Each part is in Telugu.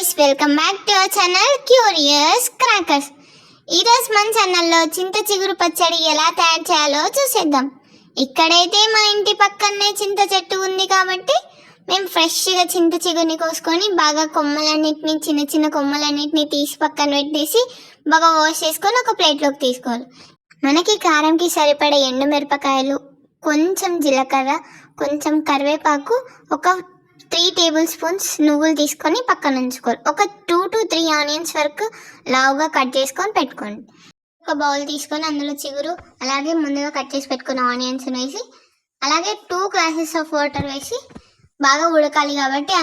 guys, welcome back to our channel Curious Crackers. ఈరోజు మన ఛానల్లో చింత చిగురు పచ్చడి ఎలా తయారు చేయాలో చూసేద్దాం. ఇక్కడైతే మా ఇంటి పక్కనే చింత చెట్టు ఉంది కాబట్టి మేము ఫ్రెష్గా చింత చిగురుని కోసుకొని బాగా కొమ్మలన్నిటిని చిన్న చిన్న కొమ్మలన్నిటిని తీసి పక్కన పెట్టేసి బాగా వాష్ చేసుకొని ఒక ప్లేట్లోకి తీసుకోవాలి. మనకి కారంకి సరిపడే ఎండుమిరపకాయలు, కొంచెం జీలకర్ర, కొంచెం కరివేపాకు, ఒక 3 టేబుల్ స్పూన్స్ నువ్వులు తీసుకొని పక్కన ఉంచుకోవాలి. ఒక 2 to 3 ఆనియన్స్ వరకు లావుగా కట్ చేసుకొని పెట్టుకోండి. ఒక బౌల్ తీసుకొని అందులో చిగురు, అలాగే ముందుగా కట్ చేసి పెట్టుకున్న ఆనియన్స్ వేసి, అలాగే 2 గ్లాసెస్ ఆఫ్ వాటర్ వేసి బాగా ఉడకాలి కాబట్టి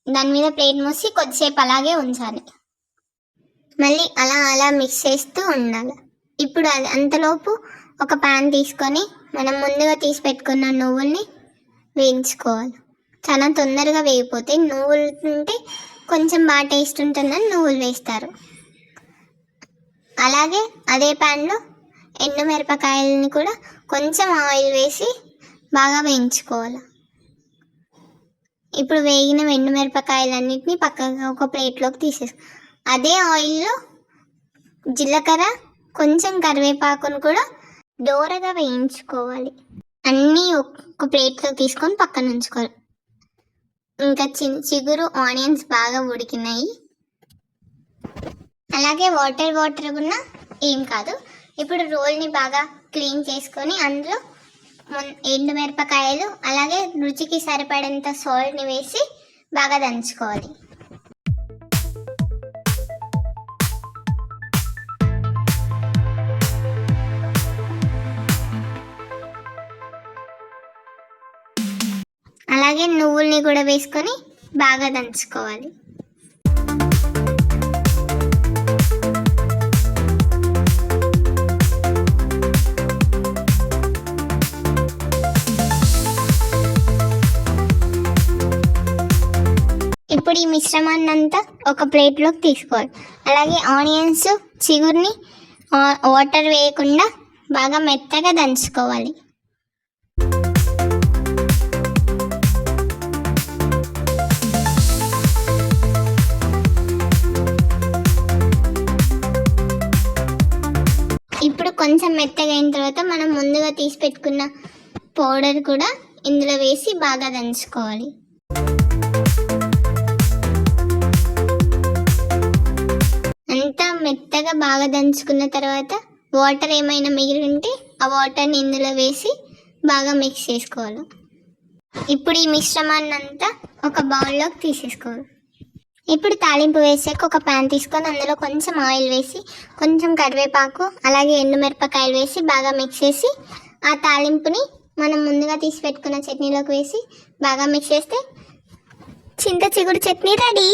దాని మీద ప్లేట్ మూసి కొద్దిసేపు అలాగే ఉంచాలి. మళ్ళీ అలా మిక్స్ చేస్తూ ఉండాలి. ఇప్పుడు అంతలోపు ఒక ప్యాన్ తీసుకొని మనం ముందుగా తీసి పెట్టుకున్న నువ్వుల్ని వేయించుకోవాలి. చాలా తొందరగా వేగిపోతే నువ్వులు ఉంటే కొంచెం బాగా టేస్ట్ ఉంటుందని నువ్వులు వేస్తారు. అలాగే అదే ప్యాన్లో ఎండుమిరపకాయలని కూడా కొంచెం ఆయిల్ వేసి బాగా వేయించుకోవాలి. ఇప్పుడు వేగిన ఎండుమిరపకాయలన్నిటిని పక్కగా ఒక ప్లేట్లోకి తీసేసుకో. అదే ఆయిల్లో జీలకర్ర, కొంచెం కరివేపాకును కూడా దోరగా వేయించుకోవాలి. అన్నీ ఒక ప్లేట్లో తీసుకొని పక్కన ఉంచుకోవాలి. ఇంకా చిగురు, ఆనియన్స్ బాగా ఉడికినాయి. అలాగే వాటర్ కూడా ఏం కాదు. ఇప్పుడు రోల్ని బాగా క్లీన్ చేసుకొని అందులో ఎండుమిరపకాయలు, అలాగే రుచికి సరిపడేంత సాల్ట్ని వేసి బాగా దంచుకోవాలి. అలాగే నువ్వుల్ని కూడా వేసుకొని బాగా దంచుకోవాలి. ఇప్పుడు ఈ మిశ్రమాన్ని అంతా ఒక ప్లేట్లోకి తీసుకోవాలి. అలాగే ఆనియన్స్, చిగురిని వాటర్ వేయకుండా బాగా మెత్తగా దంచుకోవాలి. ఇప్పుడు కొంచెం మెత్తగా అయిన తర్వాత మనం ముందుగా తీసి పెట్టుకున్న పౌడర్ కూడా ఇందులో వేసి బాగా దంచుకోవాలి. అంతా మెత్తగా బాగా దంచుకున్న తర్వాత వాటర్ ఏమైనా మిగిలి ఉంటే ఆ వాటర్ని ఇందులో వేసి బాగా మిక్స్ చేసుకోవాలి. ఇప్పుడు ఈ మిశ్రమాన్ని అంతా ఒక బౌల్లోకి తీసేసుకోవాలి. ఇప్పుడు తాలింపు వేసాక ఒక ప్యాన్ తీసుకొని అందులో కొంచెం ఆయిల్ వేసి, కొంచెం కరివేపాకు, అలాగే ఎండుమిరపకాయలు వేసి బాగా మిక్స్ చేసి ఆ తాలింపుని మనం ముందుగా తీసి పెట్టుకున్న చట్నీలోకి వేసి బాగా మిక్స్ చేస్తే చింత చిగురు చట్నీ రెడీ.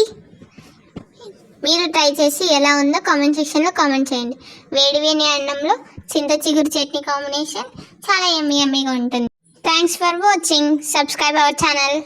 మీరు ట్రై చేసి ఎలా ఉందో కామెంట్ సెక్షన్లో కామెంట్ చేయండి. వేడివేడి అన్నంలో చింత చిగురు చట్నీ కాంబినేషన్ చాలా యమ్మీగా ఉంటుంది. Thanks for watching. Subscribe our channel.